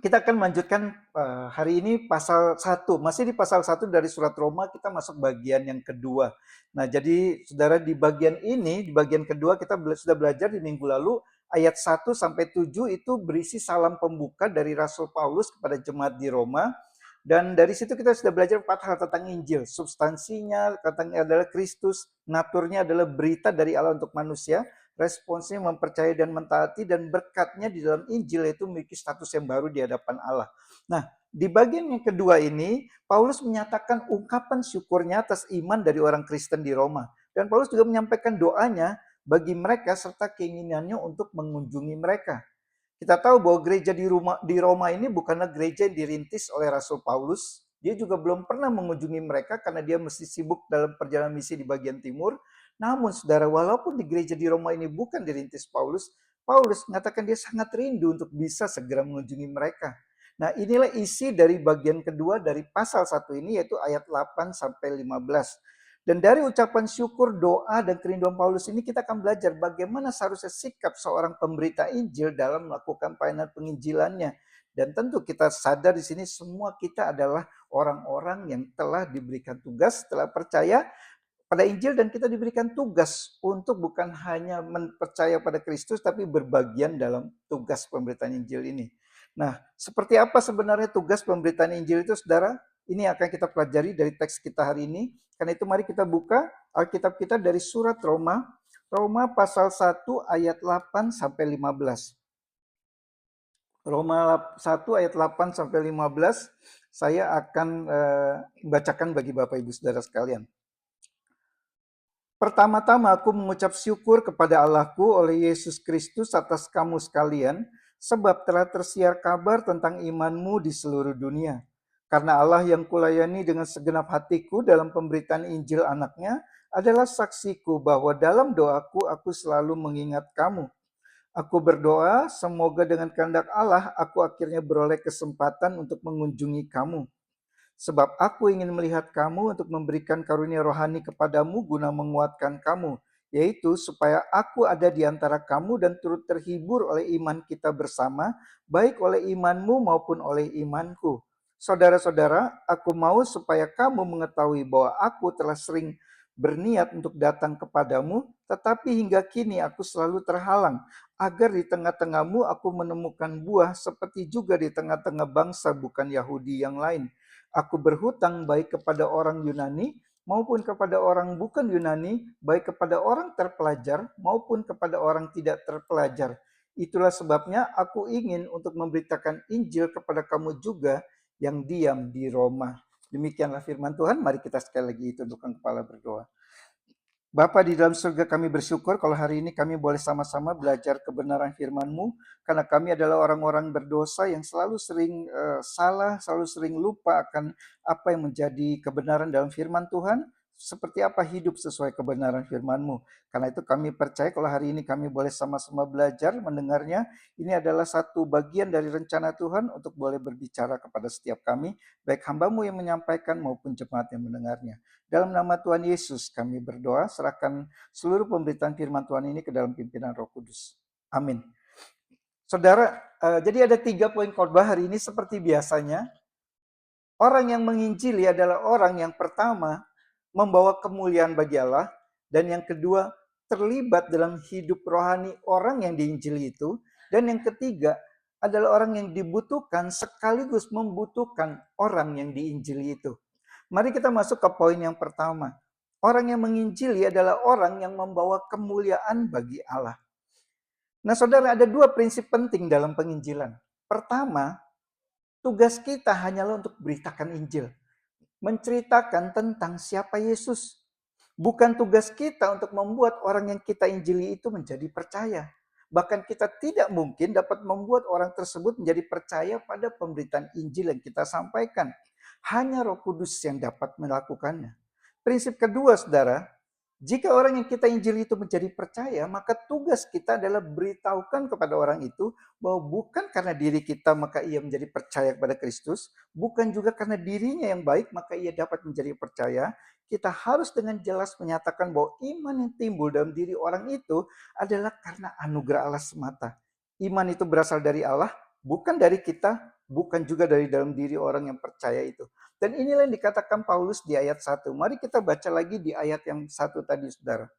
Kita akan melanjutkan hari ini pasal 1. Masih di pasal 1 dari surat Roma, kita masuk bagian yang kedua. Nah, jadi saudara di bagian ini, di bagian kedua kita sudah belajar di minggu lalu, ayat 1 sampai 7 itu berisi salam pembuka dari Rasul Paulus kepada jemaat di Roma. Dan dari situ kita sudah belajar 4 hal tentang Injil. Substansinya adalah Kristus, naturnya adalah berita dari Allah untuk manusia, responsnya mempercayai dan mentaati, dan berkatnya di dalam Injil itu memiliki status yang baru di hadapan Allah. Nah, di bagian yang kedua ini, Paulus menyatakan ungkapan syukurnya atas iman dari orang Kristen di Roma. Dan Paulus juga menyampaikan doanya bagi mereka serta keinginannya untuk mengunjungi mereka. Kita tahu bahwa gereja di Roma ini bukanlah gereja yang dirintis oleh Rasul Paulus. Dia juga belum pernah mengunjungi mereka karena dia mesti sibuk dalam perjalanan misi di bagian timur. Namun saudara, walaupun di gereja di Roma ini bukan dirintis Paulus, Paulus mengatakan dia sangat rindu untuk bisa segera mengunjungi mereka. Nah, inilah isi dari bagian kedua dari pasal 1 ini, yaitu ayat 8 sampai 15. Dan dari ucapan syukur, doa, dan kerinduan Paulus ini kita akan belajar bagaimana seharusnya sikap seorang pemberita Injil dalam melakukan pelayanan penginjilannya. Dan tentu kita sadar di sini semua kita adalah orang-orang yang telah diberikan tugas, telah percaya pada Injil, dan kita diberikan tugas untuk bukan hanya percaya pada Kristus, tapi berbagian dalam tugas pemberitaan Injil ini. Nah, seperti apa sebenarnya tugas pemberitaan Injil itu, saudara? Ini akan kita pelajari dari teks kita hari ini. Karena itu mari kita buka Alkitab kita dari surat Roma, Roma pasal 1 ayat 8 sampai 15. Roma 1 ayat 8 sampai 15 saya akan bacakan bagi Bapak Ibu Saudara sekalian. Pertama-tama aku mengucap syukur kepada Allahku oleh Yesus Kristus atas kamu sekalian, sebab telah tersiar kabar tentang imanmu di seluruh dunia. Karena Allah yang kulayani dengan segenap hatiku dalam pemberitaan Injil anaknya adalah saksiku bahwa dalam doaku aku selalu mengingat kamu. Aku berdoa semoga dengan kehendak Allah aku akhirnya beroleh kesempatan untuk mengunjungi kamu. Sebab aku ingin melihat kamu untuk memberikan karunia rohani kepadamu guna menguatkan kamu, yaitu supaya aku ada di antara kamu dan turut terhibur oleh iman kita bersama, baik oleh imanmu maupun oleh imanku. Saudara-saudara, aku mau supaya kamu mengetahui bahwa aku telah sering berniat untuk datang kepadamu, tetapi hingga kini aku selalu terhalang, agar di tengah-tengahmu aku menemukan buah seperti juga di tengah-tengah bangsa bukan Yahudi yang lain. Aku berhutang baik kepada orang Yunani maupun kepada orang bukan Yunani, baik kepada orang terpelajar maupun kepada orang tidak terpelajar. Itulah sebabnya aku ingin untuk memberitakan Injil kepada kamu juga yang diam di Roma. Demikianlah firman Tuhan. Mari kita sekali lagi tundukkan kepala berdoa. Bapa di dalam surga, kami bersyukur kalau hari ini kami boleh sama-sama belajar kebenaran firman-Mu, karena kami adalah orang-orang berdosa yang selalu sering salah, selalu sering lupa akan apa yang menjadi kebenaran dalam firman Tuhan, seperti apa hidup sesuai kebenaran firman-Mu. Karena itu kami percaya kalau hari ini kami boleh sama-sama belajar mendengarnya, ini adalah satu bagian dari rencana Tuhan untuk boleh berbicara kepada setiap kami, baik hamba-Mu yang menyampaikan maupun jemaat yang mendengarnya. Dalam nama Tuhan Yesus kami berdoa, serahkan seluruh pemberitaan firman Tuhan ini ke dalam pimpinan Roh Kudus. Amin. Saudara, jadi ada 3 poin khotbah hari ini seperti biasanya. Orang yang menginjili adalah orang yang pertama membawa kemuliaan bagi Allah, dan yang kedua terlibat dalam hidup rohani orang yang diinjili itu, dan yang ketiga adalah orang yang dibutuhkan sekaligus membutuhkan orang yang diinjili itu. Mari kita masuk ke poin yang pertama. Orang yang menginjili adalah orang yang membawa kemuliaan bagi Allah. Nah, saudara, ada 2 prinsip penting dalam penginjilan. Pertama, tugas kita hanyalah untuk beritakan Injil, menceritakan tentang siapa Yesus. Bukan tugas kita untuk membuat orang yang kita injili itu menjadi percaya. Bahkan kita tidak mungkin dapat membuat orang tersebut menjadi percaya pada pemberitaan Injil yang kita sampaikan. Hanya Roh Kudus yang dapat melakukannya. Prinsip kedua, saudara, jika orang yang kita injili itu menjadi percaya, maka tugas kita adalah beritahukan kepada orang itu bahwa bukan karena diri kita maka ia menjadi percaya kepada Kristus, bukan juga karena dirinya yang baik maka ia dapat menjadi percaya. Kita harus dengan jelas menyatakan bahwa iman yang timbul dalam diri orang itu adalah karena anugerah Allah semata. Iman itu berasal dari Allah, bukan dari kita, bukan juga dari dalam diri orang yang percaya itu. Dan inilah yang dikatakan Paulus di ayat 1. Mari kita baca lagi di ayat yang 1 tadi, saudara.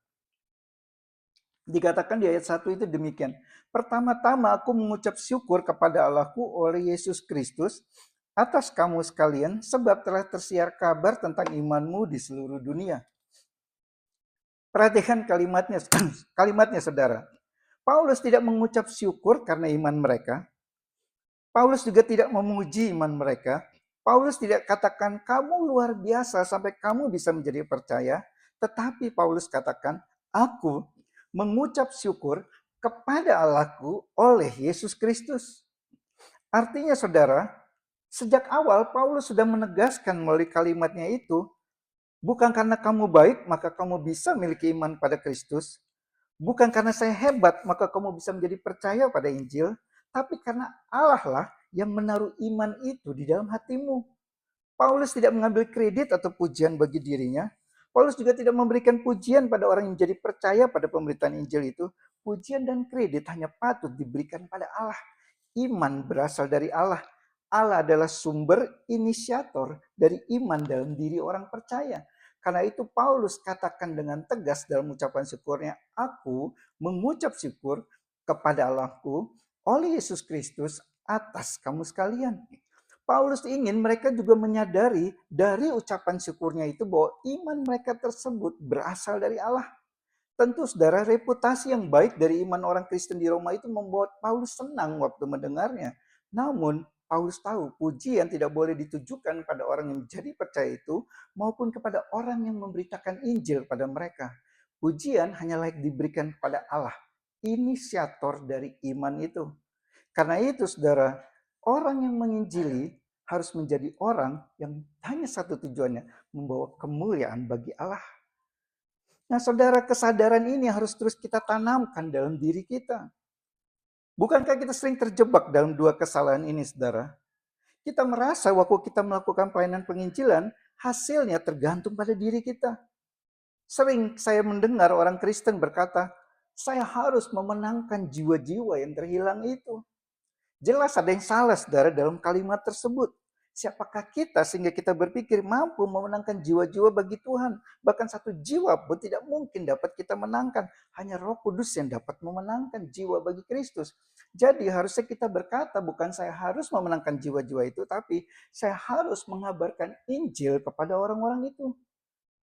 Dikatakan di ayat 1 itu demikian. Pertama-tama aku mengucap syukur kepada Allahku oleh Yesus Kristus atas kamu sekalian, sebab telah tersiar kabar tentang imanmu di seluruh dunia. Perhatikan kalimatnya, kalimatnya saudara. Paulus tidak mengucap syukur karena iman mereka. Paulus juga tidak memuji iman mereka. Paulus tidak katakan kamu luar biasa sampai kamu bisa menjadi percaya. Tetapi Paulus katakan, aku mengucap syukur kepada Allahku oleh Yesus Kristus. Artinya saudara, sejak awal Paulus sudah menegaskan melalui kalimatnya itu, bukan karena kamu baik maka kamu bisa memiliki iman pada Kristus. Bukan karena saya hebat maka kamu bisa menjadi percaya pada Injil. Tapi karena Allah lah yang menaruh iman itu di dalam hatimu. Paulus tidak mengambil kredit atau pujian bagi dirinya. Paulus juga tidak memberikan pujian pada orang yang menjadi percaya pada pemberitaan Injil itu. Pujian dan kredit hanya patut diberikan pada Allah. Iman berasal dari Allah. Allah adalah sumber inisiator dari iman dalam diri orang percaya. Karena itu Paulus katakan dengan tegas dalam ucapan syukurnya, aku mengucap syukur kepada Allahku oleh Yesus Kristus atas kamu sekalian. Paulus ingin mereka juga menyadari dari ucapan syukurnya itu bahwa iman mereka tersebut berasal dari Allah. Tentu saudara, reputasi yang baik dari iman orang Kristen di Roma itu membuat Paulus senang waktu mendengarnya. Namun Paulus tahu pujian tidak boleh ditujukan pada orang yang menjadi percaya itu maupun kepada orang yang memberitakan Injil pada mereka. Pujian hanya layak diberikan kepada Allah, inisiator dari iman itu. Karena itu saudara, orang yang menginjili harus menjadi orang yang hanya satu tujuannya, membawa kemuliaan bagi Allah. Nah saudara, kesadaran ini harus terus kita tanamkan dalam diri kita. Bukankah kita sering terjebak dalam dua kesalahan ini, saudara? Kita merasa waktu kita melakukan pelayanan penginjilan, hasilnya tergantung pada diri kita. Sering saya mendengar orang Kristen berkata, saya harus memenangkan jiwa-jiwa yang terhilang itu. Jelas ada yang salah, saudara, dalam kalimat tersebut. Siapakah kita sehingga kita berpikir mampu memenangkan jiwa-jiwa bagi Tuhan? Bahkan satu jiwa pun tidak mungkin dapat kita menangkan. Hanya Roh Kudus yang dapat memenangkan jiwa bagi Kristus. Jadi harusnya kita berkata, bukan saya harus memenangkan jiwa-jiwa itu, tapi saya harus mengabarkan Injil kepada orang-orang itu.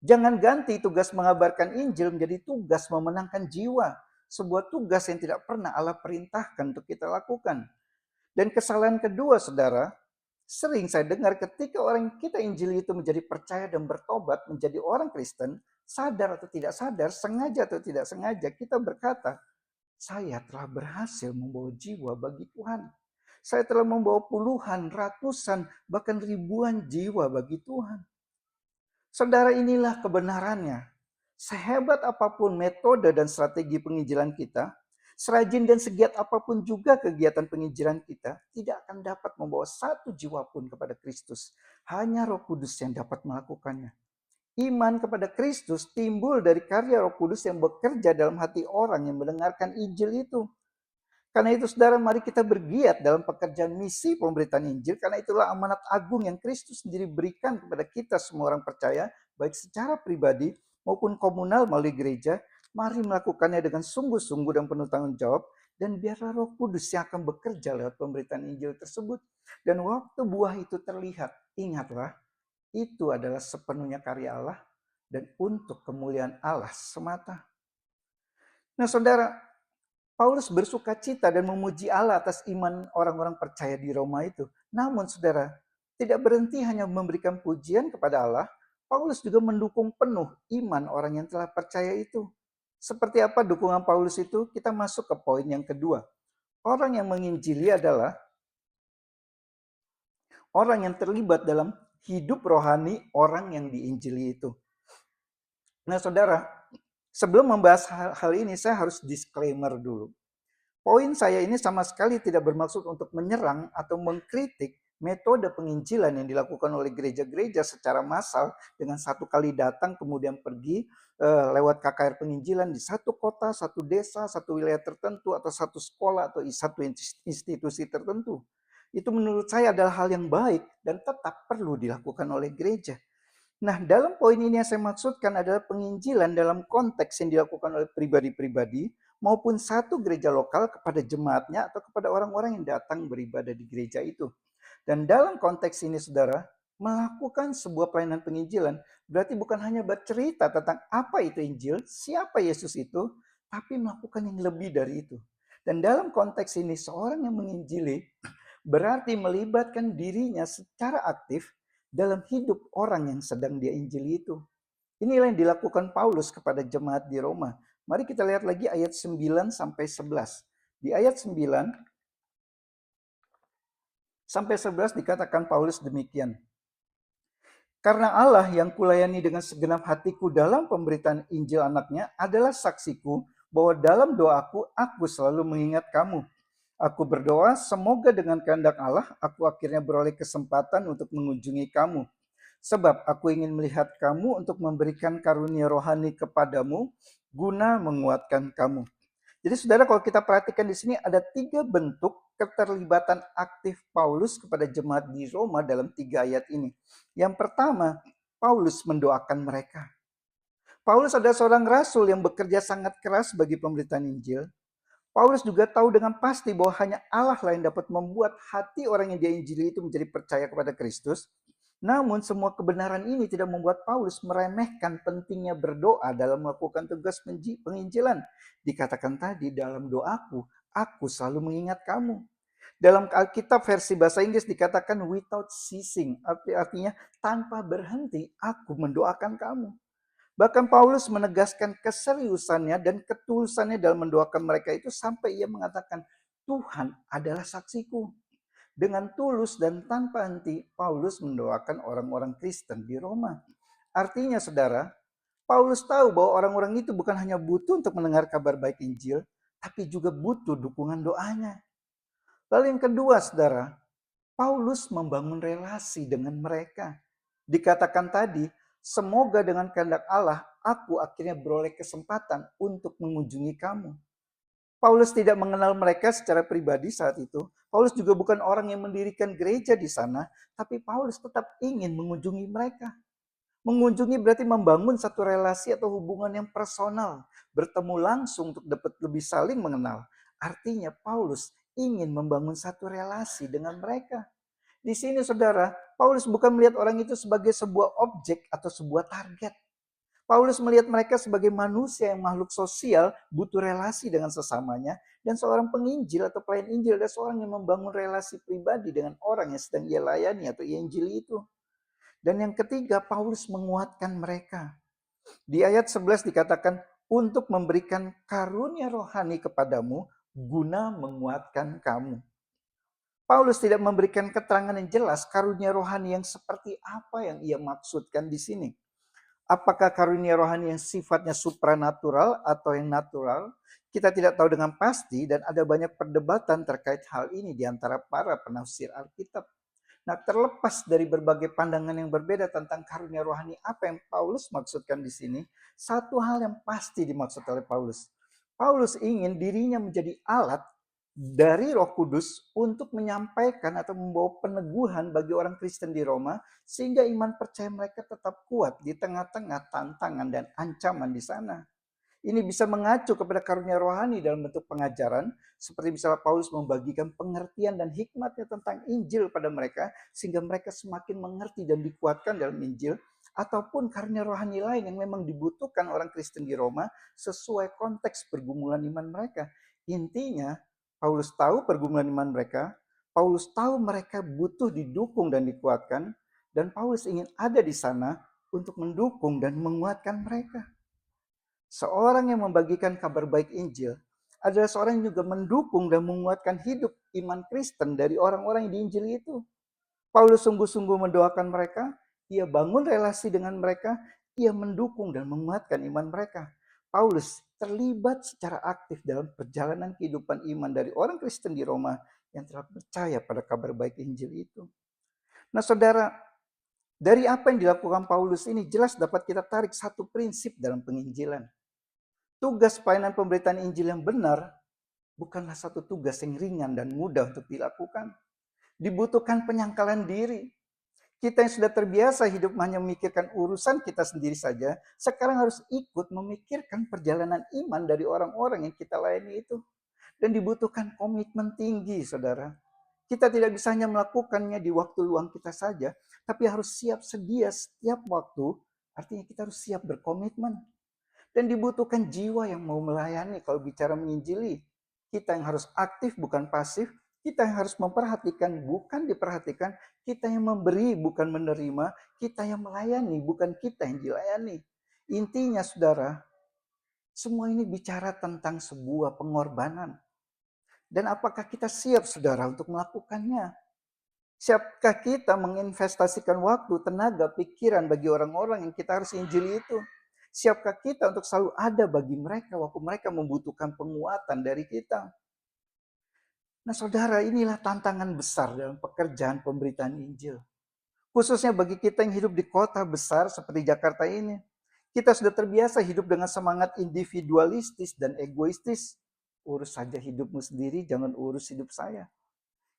Jangan ganti tugas mengabarkan Injil menjadi tugas memenangkan jiwa. Sebuah tugas yang tidak pernah Allah perintahkan untuk kita lakukan. Dan kesalahan kedua, saudara, sering saya dengar ketika orang kita Injili itu menjadi percaya dan bertobat, menjadi orang Kristen, sadar atau tidak sadar, sengaja atau tidak sengaja, kita berkata, saya telah berhasil membawa jiwa bagi Tuhan. Saya telah membawa puluhan, ratusan, bahkan ribuan jiwa bagi Tuhan. Saudara, inilah kebenarannya. Sehebat apapun metode dan strategi penginjilan kita, serajin dan segiat apapun juga kegiatan penginjilan kita, tidak akan dapat membawa satu jiwa pun kepada Kristus. Hanya Roh Kudus yang dapat melakukannya. Iman kepada Kristus timbul dari karya Roh Kudus yang bekerja dalam hati orang yang mendengarkan Injil itu. Karena itu saudara, mari kita bergiat dalam pekerjaan misi pemberitaan Injil, karena itulah amanat agung yang Kristus sendiri berikan kepada kita semua orang percaya, baik secara pribadi maupun komunal melalui gereja. Mari melakukannya dengan sungguh-sungguh dan penuh tanggung jawab, dan biarlah Roh Kudus yang akan bekerja lewat pemberitaan Injil tersebut. Dan waktu buah itu terlihat, ingatlah, itu adalah sepenuhnya karya Allah dan untuk kemuliaan Allah semata. Nah saudara, Paulus bersuka cita dan memuji Allah atas iman orang-orang percaya di Roma itu. Namun saudara, tidak berhenti hanya memberikan pujian kepada Allah, Paulus juga mendukung penuh iman orang yang telah percaya itu. Seperti apa dukungan Paulus itu? Kita masuk ke poin yang kedua. Orang yang menginjili adalah orang yang terlibat dalam hidup rohani orang yang diinjili itu. Nah saudara, sebelum membahas hal ini saya harus disclaimer dulu. Poin saya ini sama sekali tidak bermaksud untuk menyerang atau mengkritik metode penginjilan yang dilakukan oleh gereja-gereja secara massal dengan satu kali datang kemudian pergi lewat KKR penginjilan di satu kota, satu desa, satu wilayah tertentu, atau satu sekolah atau satu institusi tertentu. Itu menurut saya adalah hal yang baik dan tetap perlu dilakukan oleh gereja. Nah, dalam poin ini yang saya maksudkan adalah penginjilan dalam konteks yang dilakukan oleh pribadi-pribadi maupun satu gereja lokal kepada jemaatnya atau kepada orang-orang yang datang beribadah di gereja itu. Dan dalam konteks ini, saudara, melakukan sebuah pelayanan penginjilan berarti bukan hanya bercerita tentang apa itu Injil, siapa Yesus itu, tapi melakukan yang lebih dari itu. Dan dalam konteks ini, seorang yang menginjili berarti melibatkan dirinya secara aktif dalam hidup orang yang sedang dia injili itu. Inilah yang dilakukan Paulus kepada jemaat di Roma. Mari kita lihat lagi ayat 9 sampai 11. Di ayat 9 sampai 11 dikatakan Paulus demikian. Karena Allah yang kulayani dengan segenap hatiku dalam pemberitaan Injil anaknya adalah saksiku bahwa dalam doaku aku selalu mengingat kamu. Aku berdoa semoga dengan kehendak Allah aku akhirnya beroleh kesempatan untuk mengunjungi kamu. Sebab aku ingin melihat kamu untuk memberikan karunia rohani kepadamu guna menguatkan kamu. Jadi saudara, kalau kita perhatikan di sini ada 3 bentuk keterlibatan aktif Paulus kepada jemaat di Roma dalam 3 ayat ini. Yang pertama, Paulus mendoakan mereka. Paulus adalah seorang rasul yang bekerja sangat keras bagi pemberitaan Injil. Paulus juga tahu dengan pasti bahwa hanya Allah lah yang dapat membuat hati orang yang dia injili itu menjadi percaya kepada Kristus. Namun semua kebenaran ini tidak membuat Paulus meremehkan pentingnya berdoa dalam melakukan tugas penginjilan. Dikatakan tadi dalam doaku, aku selalu mengingat kamu. Dalam Alkitab versi bahasa Inggris dikatakan without ceasing, artinya tanpa berhenti aku mendoakan kamu. Bahkan Paulus menegaskan keseriusannya dan ketulusannya dalam mendoakan mereka itu sampai ia mengatakan, Tuhan adalah saksiku. Dengan tulus dan tanpa henti, Paulus mendoakan orang-orang Kristen di Roma. Artinya, saudara, Paulus tahu bahwa orang-orang itu bukan hanya butuh untuk mendengar kabar baik Injil, tapi juga butuh dukungan doanya. Lalu yang kedua, saudara, Paulus membangun relasi dengan mereka. Dikatakan tadi, semoga dengan kehendak Allah, aku akhirnya beroleh kesempatan untuk mengunjungi kamu. Paulus tidak mengenal mereka secara pribadi saat itu. Paulus juga bukan orang yang mendirikan gereja di sana, tapi Paulus tetap ingin mengunjungi mereka. Mengunjungi berarti membangun satu relasi atau hubungan yang personal, bertemu langsung untuk dapat lebih saling mengenal. Artinya Paulus ingin membangun satu relasi dengan mereka. Di sini saudara, Paulus bukan melihat orang itu sebagai sebuah objek atau sebuah target. Paulus melihat mereka sebagai manusia yang makhluk sosial, butuh relasi dengan sesamanya, dan seorang penginjil atau pelayan Injil adalah seorang yang membangun relasi pribadi dengan orang yang sedang ia layani atau ia injili itu. Dan yang ketiga, Paulus menguatkan mereka. Di ayat 11 dikatakan, untuk memberikan karunia rohani kepadamu, guna menguatkan kamu. Paulus tidak memberikan keterangan yang jelas karunia rohani yang seperti apa yang ia maksudkan di sini. Apakah karunia rohani yang sifatnya supranatural atau yang natural? Kita tidak tahu dengan pasti dan ada banyak perdebatan terkait hal ini di antara para penafsir Alkitab. Nah, terlepas dari berbagai pandangan yang berbeda tentang karunia rohani apa yang Paulus maksudkan di sini, satu hal yang pasti dimaksud oleh Paulus. Paulus ingin dirinya menjadi alat dari Roh Kudus untuk menyampaikan atau membawa peneguhan bagi orang Kristen di Roma sehingga iman percaya mereka tetap kuat di tengah-tengah tantangan dan ancaman di sana. Ini bisa mengacu kepada karunia rohani dalam bentuk pengajaran, seperti misalnya Paulus membagikan pengertian dan hikmatnya tentang Injil pada mereka, sehingga mereka semakin mengerti dan dikuatkan dalam Injil, ataupun karunia rohani lain yang memang dibutuhkan orang Kristen di Roma sesuai konteks pergumulan iman mereka. Intinya, Paulus tahu pergumulan iman mereka, Paulus tahu mereka butuh didukung dan dikuatkan, dan Paulus ingin ada di sana untuk mendukung dan menguatkan mereka. Seorang yang membagikan kabar baik Injil adalah seorang yang juga mendukung dan menguatkan hidup iman Kristen dari orang-orang yang diinjili itu. Paulus sungguh-sungguh mendoakan mereka, ia bangun relasi dengan mereka, ia mendukung dan menguatkan iman mereka. Paulus terlibat secara aktif dalam perjalanan kehidupan iman dari orang Kristen di Roma yang telah percaya pada kabar baik Injil itu. Nah saudara, dari apa yang dilakukan Paulus ini jelas dapat kita tarik satu prinsip dalam penginjilan. Tugas pelayanan pemberitaan Injil yang benar bukanlah satu tugas yang ringan dan mudah untuk dilakukan. Dibutuhkan penyangkalan diri. Kita yang sudah terbiasa hidup hanya memikirkan urusan kita sendiri saja, sekarang harus ikut memikirkan perjalanan iman dari orang-orang yang kita layani itu. Dan dibutuhkan komitmen tinggi, saudara. Kita tidak bisa hanya melakukannya di waktu luang kita saja, tapi harus siap sedia setiap waktu, artinya kita harus siap berkomitmen. Dan dibutuhkan jiwa yang mau melayani kalau bicara menginjili. Kita yang harus aktif bukan pasif, kita yang harus memperhatikan bukan diperhatikan, kita yang memberi bukan menerima, kita yang melayani bukan kita yang dilayani. Intinya saudara, semua ini bicara tentang sebuah pengorbanan. Dan apakah kita siap saudara untuk melakukannya? Siapkah kita menginvestasikan waktu, tenaga, pikiran bagi orang-orang yang kita harus injili itu? Siapkah kita untuk selalu ada bagi mereka waktu mereka membutuhkan penguatan dari kita? Nah saudara, inilah tantangan besar dalam pekerjaan pemberitaan Injil. Khususnya bagi kita yang hidup di kota besar seperti Jakarta ini. Kita sudah terbiasa hidup dengan semangat individualistis dan egoistis. Urus saja hidupmu sendiri, jangan urus hidup saya.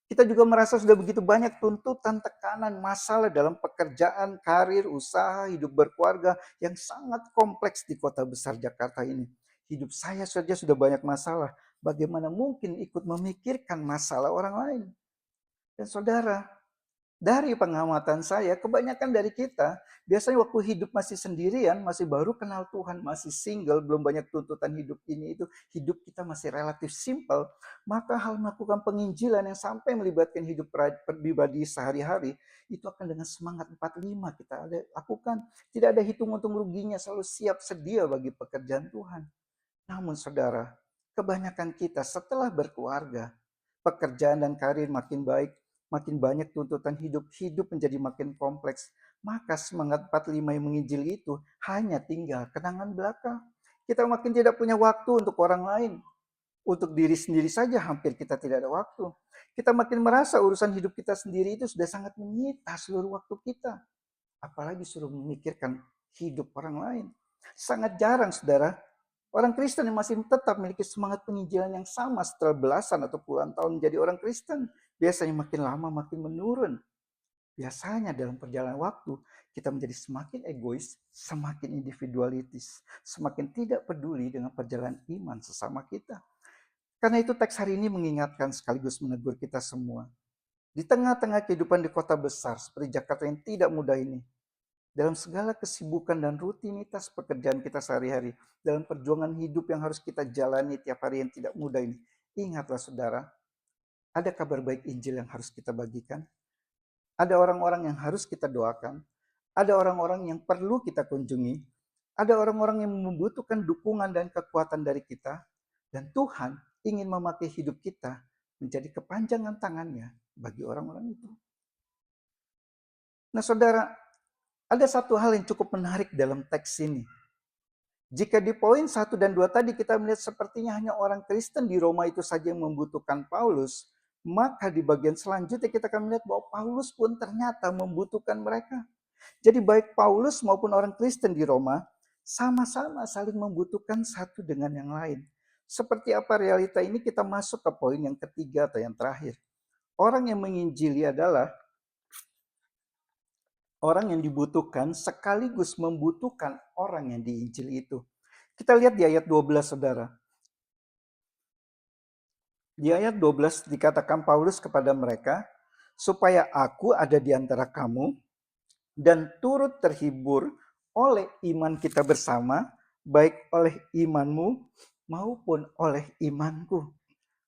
Kita juga merasa sudah begitu banyak tuntutan, tekanan, masalah dalam pekerjaan, karir, usaha, hidup berkeluarga yang sangat kompleks di kota besar Jakarta ini. Hidup saya saja sudah banyak masalah. Bagaimana mungkin ikut memikirkan masalah orang lain? Dan saudara, dari pengamatan saya, kebanyakan dari kita biasanya waktu hidup masih sendirian, masih baru kenal Tuhan, masih single, belum banyak tuntutan hidup ini itu, hidup kita masih relatif simpel, maka hal melakukan penginjilan yang sampai melibatkan hidup pribadi sehari-hari, itu akan dengan semangat 45 kita lakukan. Tidak ada hitung untung ruginya, selalu siap sedia bagi pekerjaan Tuhan. Namun saudara, kebanyakan kita setelah berkeluarga, pekerjaan dan karir makin baik, makin banyak tuntutan hidup, hidup menjadi makin kompleks. Maka semangat 45 yang menginjili itu hanya tinggal kenangan belaka. Kita makin tidak punya waktu untuk orang lain. Untuk diri sendiri saja hampir kita tidak ada waktu. Kita makin merasa urusan hidup kita sendiri itu sudah sangat menyita seluruh waktu kita. Apalagi suruh memikirkan hidup orang lain. Sangat jarang saudara, orang Kristen yang masih tetap memiliki semangat penginjilan yang sama setelah belasan atau puluhan tahun menjadi orang Kristen. Biasanya makin lama makin menurun. Biasanya dalam perjalanan waktu, kita menjadi semakin egois, semakin individualitis, semakin tidak peduli dengan perjalanan iman sesama kita. Karena itu teks hari ini mengingatkan sekaligus menegur kita semua. Di tengah-tengah kehidupan di kota besar seperti Jakarta yang tidak mudah ini, dalam segala kesibukan dan rutinitas pekerjaan kita sehari-hari, dalam perjuangan hidup yang harus kita jalani tiap hari yang tidak mudah ini, ingatlah saudara, ada kabar baik Injil yang harus kita bagikan, ada orang-orang yang harus kita doakan, ada orang-orang yang perlu kita kunjungi, ada orang-orang yang membutuhkan dukungan dan kekuatan dari kita, dan Tuhan ingin memakai hidup kita menjadi kepanjangan tangannya bagi orang-orang itu. Nah saudara, ada satu hal yang cukup menarik dalam teks ini. Jika di poin 1 dan 2 tadi kita melihat sepertinya hanya orang Kristen di Roma itu saja yang membutuhkan Paulus, maka di bagian selanjutnya kita akan melihat bahwa Paulus pun ternyata membutuhkan mereka. Jadi baik Paulus maupun orang Kristen di Roma sama-sama saling membutuhkan satu dengan yang lain. Seperti apa realita ini kita masuk ke poin yang ketiga atau yang terakhir. Orang yang menginjili adalah orang yang dibutuhkan sekaligus membutuhkan orang yang diinjili itu. Kita lihat di ayat 12 saudara. Di ayat 12 dikatakan Paulus kepada mereka, supaya aku ada di antara kamu dan turut terhibur oleh iman kita bersama, baik oleh imanmu maupun oleh imanku.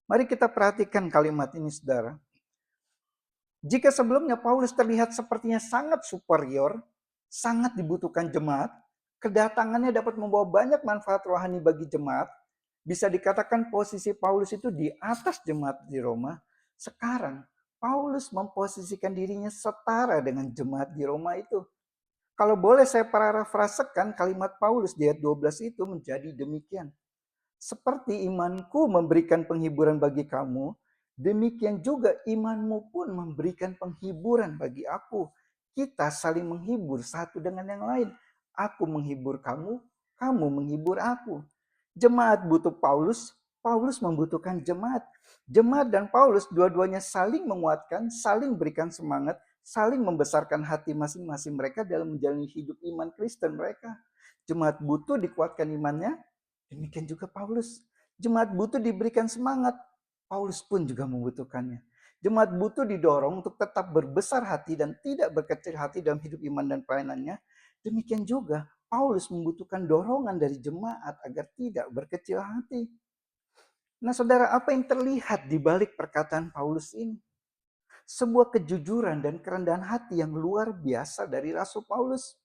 Mari kita perhatikan kalimat ini saudara. Jika sebelumnya Paulus terlihat sepertinya sangat superior, sangat dibutuhkan jemaat, kedatangannya dapat membawa banyak manfaat rohani bagi jemaat, bisa dikatakan posisi Paulus itu di atas jemaat di Roma. Sekarang Paulus memposisikan dirinya setara dengan jemaat di Roma itu. Kalau boleh saya parafrasekan kalimat Paulus di ayat 12 itu menjadi demikian. Seperti imanku memberikan penghiburan bagi kamu, demikian juga imanmu pun memberikan penghiburan bagi aku. Kita saling menghibur satu dengan yang lain. Aku menghibur kamu, kamu menghibur aku. Jemaat butuh Paulus, Paulus membutuhkan jemaat. Jemaat dan Paulus dua-duanya saling menguatkan, saling berikan semangat, saling membesarkan hati masing-masing mereka dalam menjalani hidup iman Kristen mereka. Jemaat butuh dikuatkan imannya, demikian juga Paulus. Jemaat butuh diberikan semangat, Paulus pun juga membutuhkannya. Jemaat butuh didorong untuk tetap berbesar hati dan tidak berkecil hati dalam hidup iman dan pelayanannya. Demikian juga Paulus membutuhkan dorongan dari jemaat agar tidak berkecil hati. Nah, saudara, apa yang terlihat di balik perkataan Paulus ini? Sebuah kejujuran dan kerendahan hati yang luar biasa dari Rasul Paulus.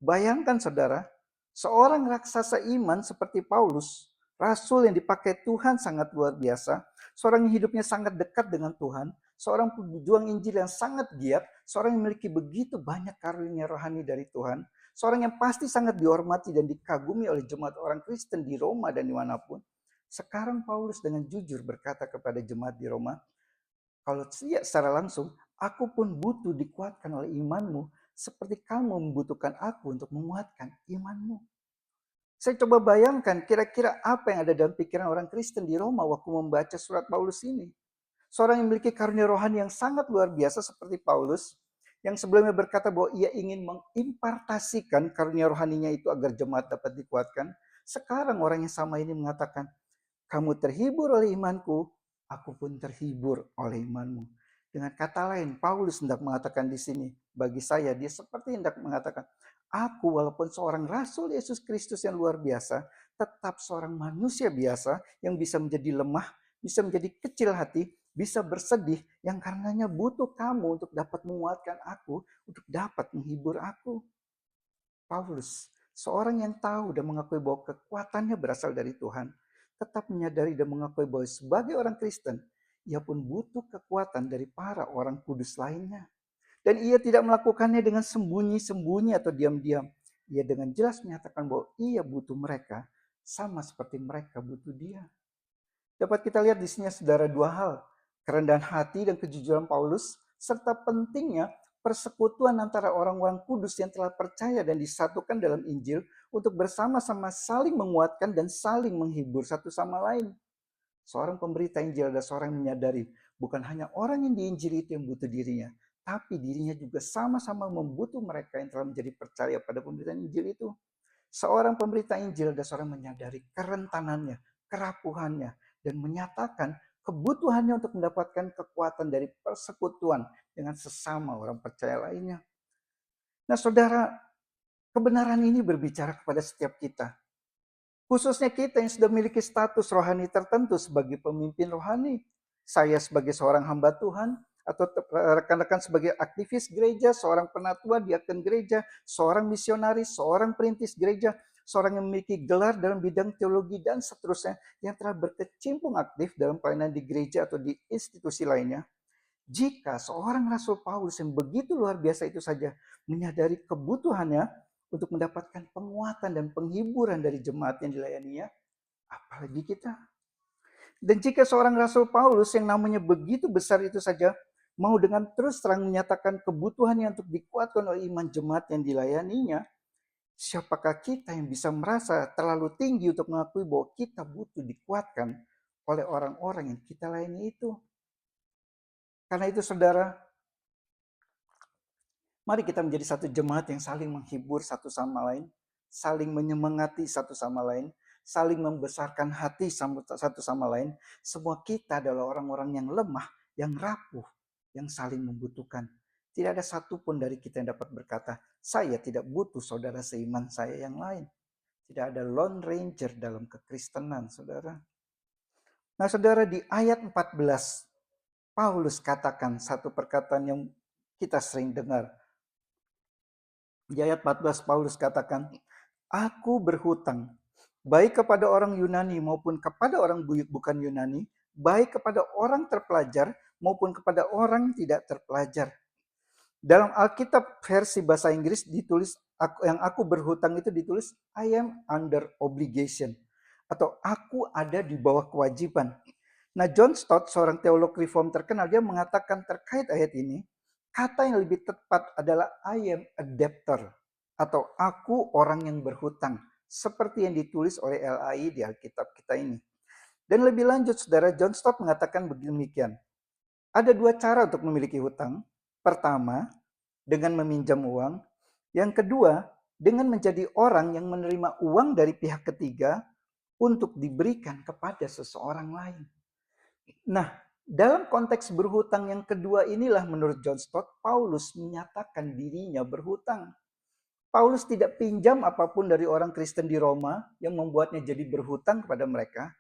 Bayangkan saudara, seorang raksasa iman seperti Paulus, rasul yang dipakai Tuhan sangat luar biasa, seorang yang hidupnya sangat dekat dengan Tuhan, seorang pejuang Injil yang sangat giat, seorang yang memiliki begitu banyak karunia rohani dari Tuhan, seorang yang pasti sangat dihormati dan dikagumi oleh jemaat orang Kristen di Roma dan dimanapun. Sekarang Paulus dengan jujur berkata kepada jemaat di Roma, kalau tidak secara langsung, aku pun butuh dikuatkan oleh imanmu seperti kamu membutuhkan aku untuk menguatkan imanmu. Saya coba bayangkan kira-kira apa yang ada dalam pikiran orang Kristen di Roma waktu membaca surat Paulus ini. Seorang yang memiliki karunia rohani yang sangat luar biasa seperti Paulus, yang sebelumnya berkata bahwa ia ingin mengimpartasikan karunia rohaninya itu agar jemaat dapat dikuatkan. Sekarang orang yang sama ini mengatakan, kamu terhibur oleh imanku, aku pun terhibur oleh imanmu. Dengan kata lain, Paulus hendak mengatakan di sini, bagi saya dia seperti hendak mengatakan, aku walaupun seorang rasul Yesus Kristus yang luar biasa, tetap seorang manusia biasa yang bisa menjadi lemah, bisa menjadi kecil hati, bisa bersedih, yang karenanya butuh kamu untuk dapat menguatkan aku, untuk dapat menghibur aku. Paulus, seorang yang tahu dan mengakui bahwa kekuatannya berasal dari Tuhan, tetap menyadari dan mengakui bahwa sebagai orang Kristen, ia pun butuh kekuatan dari para orang kudus lainnya. Dan ia tidak melakukannya dengan sembunyi-sembunyi atau diam-diam. Ia dengan jelas menyatakan bahwa ia butuh mereka, sama seperti mereka butuh dia. Dapat kita lihat di sini saudara dua hal, kerendahan hati dan kejujuran Paulus, serta pentingnya persekutuan antara orang-orang kudus yang telah percaya dan disatukan dalam Injil untuk bersama-sama saling menguatkan dan saling menghibur satu sama lain. Seorang pemberita Injil adalah seorang yang menyadari bukan hanya orang yang diinjili itu yang butuh dirinya, tapi dirinya juga sama-sama membutuh mereka yang telah menjadi percaya pada pemberitaan Injil itu. Seorang pemberita Injil adalah seorang menyadari kerentanannya, kerapuhannya, dan menyatakan kebutuhannya untuk mendapatkan kekuatan dari persekutuan dengan sesama orang percaya lainnya. Nah saudara, kebenaran ini berbicara kepada setiap kita. Khususnya kita yang sudah memiliki status rohani tertentu sebagai pemimpin rohani. Saya sebagai seorang hamba Tuhan, atau rekan-rekan sebagai aktivis gereja, seorang penatua diaken gereja, seorang misionaris, seorang perintis gereja, seorang yang memiliki gelar dalam bidang teologi dan seterusnya, yang telah berkecimpung aktif dalam pelayanan di gereja atau di institusi lainnya. Jika seorang Rasul Paulus yang begitu luar biasa itu saja menyadari kebutuhannya untuk mendapatkan penguatan dan penghiburan dari jemaat yang dilayaninya, apalagi kita. Dan jika seorang Rasul Paulus yang namanya begitu besar itu saja mau dengan terus terang menyatakan kebutuhannya untuk dikuatkan oleh iman jemaat yang dilayaninya, siapakah kita yang bisa merasa terlalu tinggi untuk mengakui bahwa kita butuh dikuatkan oleh orang-orang yang kita layani itu? Karena itu saudara, mari kita menjadi satu jemaat yang saling menghibur satu sama lain, saling menyemangati satu sama lain, saling membesarkan hati satu sama lain. Semua kita adalah orang-orang yang lemah, yang rapuh, yang saling membutuhkan. Tidak ada satupun dari kita yang dapat berkata, saya tidak butuh saudara seiman saya yang lain. Tidak ada lone ranger dalam kekristenan, saudara. Nah, saudara, di ayat 14, Paulus katakan satu perkataan yang kita sering dengar. Di ayat 14 Paulus katakan, aku berhutang baik kepada orang Yunani maupun kepada orang bukan Yunani, baik kepada orang terpelajar maupun kepada orang tidak terpelajar. Dalam Alkitab versi bahasa Inggris ditulis, yang aku berhutang itu ditulis I am under obligation, atau aku ada di bawah kewajiban. Nah, John Stott, seorang teolog reform terkenal, dia mengatakan terkait ayat ini, kata yang lebih tepat adalah I am a debtor, atau aku orang yang berhutang, seperti yang ditulis oleh LAI di Alkitab kita ini. Dan lebih lanjut, saudara, John Stott mengatakan demikian. Ada dua cara untuk memiliki hutang. Pertama, dengan meminjam uang. Yang kedua, dengan menjadi orang yang menerima uang dari pihak ketiga untuk diberikan kepada seseorang lain. Nah, dalam konteks berhutang yang kedua inilah menurut John Stott, Paulus menyatakan dirinya berhutang. Paulus tidak pinjam apapun dari orang Kristen di Roma yang membuatnya jadi berhutang kepada mereka.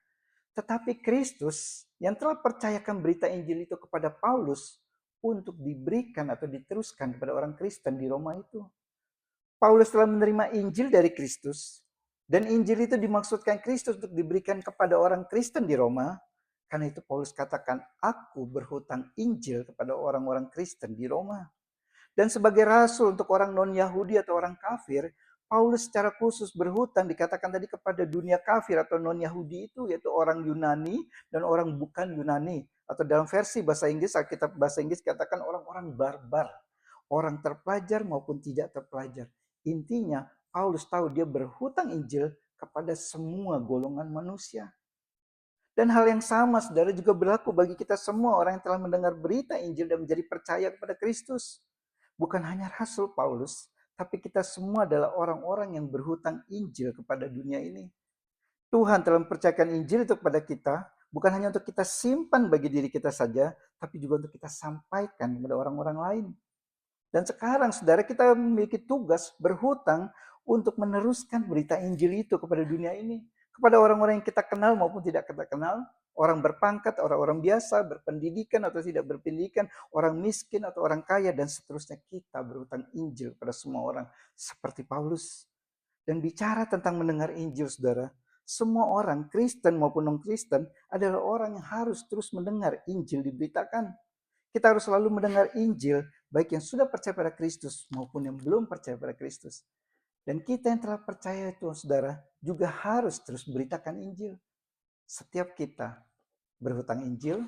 Tetapi Kristus yang telah percayakan berita Injil itu kepada Paulus untuk diberikan atau diteruskan kepada orang Kristen di Roma itu. Paulus telah menerima Injil dari Kristus, dan Injil itu dimaksudkan Kristus untuk diberikan kepada orang Kristen di Roma. Karena itu Paulus katakan, aku berhutang Injil kepada orang-orang Kristen di Roma. Dan sebagai rasul untuk orang non-Yahudi atau orang kafir, Paulus secara khusus berhutang dikatakan tadi kepada dunia kafir atau non-Yahudi itu, yaitu orang Yunani dan orang bukan Yunani. Atau dalam versi bahasa Inggris, Alkitab bahasa Inggris katakan orang-orang barbar. Orang terpelajar maupun tidak terpelajar. Intinya, Paulus tahu dia berhutang Injil kepada semua golongan manusia. Dan hal yang sama, saudara, juga berlaku bagi kita semua orang yang telah mendengar berita Injil dan menjadi percaya kepada Kristus. Bukan hanya Rasul Paulus, tapi kita semua adalah orang-orang yang berhutang Injil kepada dunia ini. Tuhan telah mempercayakan Injil itu kepada kita, bukan hanya untuk kita simpan bagi diri kita saja, tapi juga untuk kita sampaikan kepada orang-orang lain. Dan sekarang, saudara, kita memiliki tugas berhutang untuk meneruskan berita Injil itu kepada dunia ini. Kepada orang-orang yang kita kenal maupun tidak kita kenal, orang berpangkat, orang-orang biasa, berpendidikan atau tidak berpendidikan, orang miskin atau orang kaya, dan seterusnya. Kita berhutang Injil pada semua orang, seperti Paulus. Dan bicara tentang mendengar Injil, saudara, semua orang, Kristen maupun non-Kristen, adalah orang yang harus terus mendengar Injil diberitakan. Kita harus selalu mendengar Injil, baik yang sudah percaya pada Kristus maupun yang belum percaya pada Kristus. Dan kita yang telah percaya itu, saudara, juga harus terus beritakan Injil. Setiap kita berhutang Injil,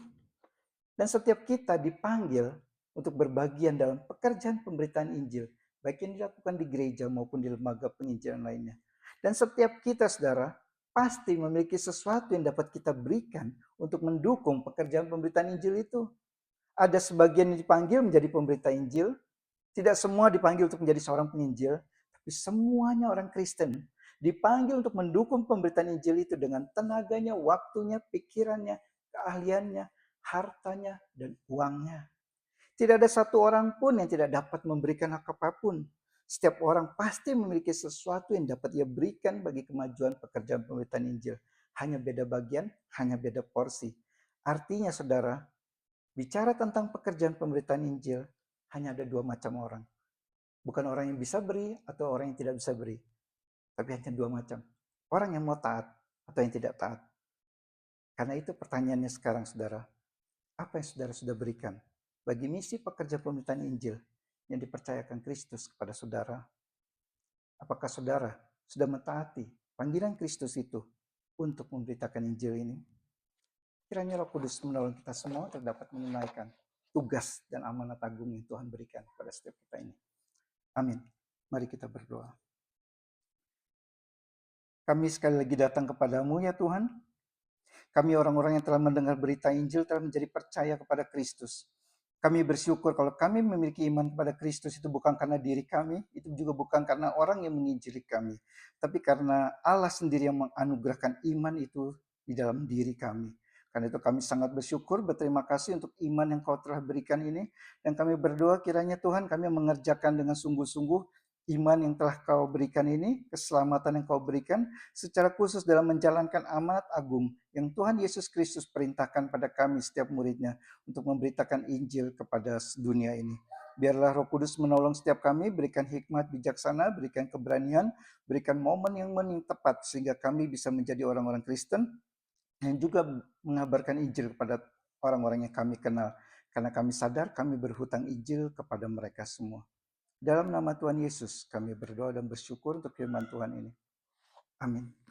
dan setiap kita dipanggil untuk berbagian dalam pekerjaan pemberitaan Injil, baik yang dilakukan di gereja maupun di lembaga penginjilan lainnya. Dan setiap kita, saudara, pasti memiliki sesuatu yang dapat kita berikan untuk mendukung pekerjaan pemberitaan Injil itu. Ada sebagian yang dipanggil menjadi pemberita Injil, tidak semua dipanggil untuk menjadi seorang penginjil, tapi semuanya orang Kristen dipanggil untuk mendukung pemberitaan Injil itu dengan tenaganya, waktunya, pikirannya, keahliannya, hartanya, dan uangnya. Tidak ada satu orang pun yang tidak dapat memberikan hak apapun. Setiap orang pasti memiliki sesuatu yang dapat ia berikan bagi kemajuan pekerjaan pemberitaan Injil. Hanya beda bagian, hanya beda porsi. Artinya, saudara, bicara tentang pekerjaan pemberitaan Injil, hanya ada dua macam orang. Bukan orang yang bisa beri atau orang yang tidak bisa beri. Tapi hanya dua macam. Orang yang mau taat atau yang tidak taat. Karena itu pertanyaannya sekarang, saudara. Apa yang saudara sudah berikan bagi misi pekerja pemberitaan Injil yang dipercayakan Kristus kepada saudara? Apakah saudara sudah mentaati panggilan Kristus itu untuk memberitakan Injil ini? Kiranya Roh Kudus menolong kita semua untuk dapat menunaikan tugas dan amanat agung yang Tuhan berikan kepada setiap kita ini. Amin. Mari kita berdoa. Kami sekali lagi datang kepadamu ya Tuhan. Kami orang-orang yang telah mendengar berita Injil telah menjadi percaya kepada Kristus. Kami bersyukur kalau kami memiliki iman kepada Kristus itu bukan karena diri kami, itu juga bukan karena orang yang menginjili kami, tapi karena Allah sendiri yang menganugerahkan iman itu di dalam diri kami. Karena itu kami sangat bersyukur, berterima kasih untuk iman yang Kau telah berikan ini. Dan kami berdoa kiranya Tuhan kami mengerjakan dengan sungguh-sungguh iman yang telah Kau berikan ini, keselamatan yang Kau berikan, secara khusus dalam menjalankan amanat agung yang Tuhan Yesus Kristus perintahkan pada kami setiap muridnya untuk memberitakan Injil kepada dunia ini. Biarlah Roh Kudus menolong setiap kami, berikan hikmat bijaksana, berikan keberanian, berikan momen yang tepat sehingga kami bisa menjadi orang-orang Kristen yang juga mengabarkan Injil kepada orang-orang yang kami kenal. Karena kami sadar kami berhutang Injil kepada mereka semua. Dalam nama Tuhan Yesus kami berdoa dan bersyukur untuk firman Tuhan ini. Amin.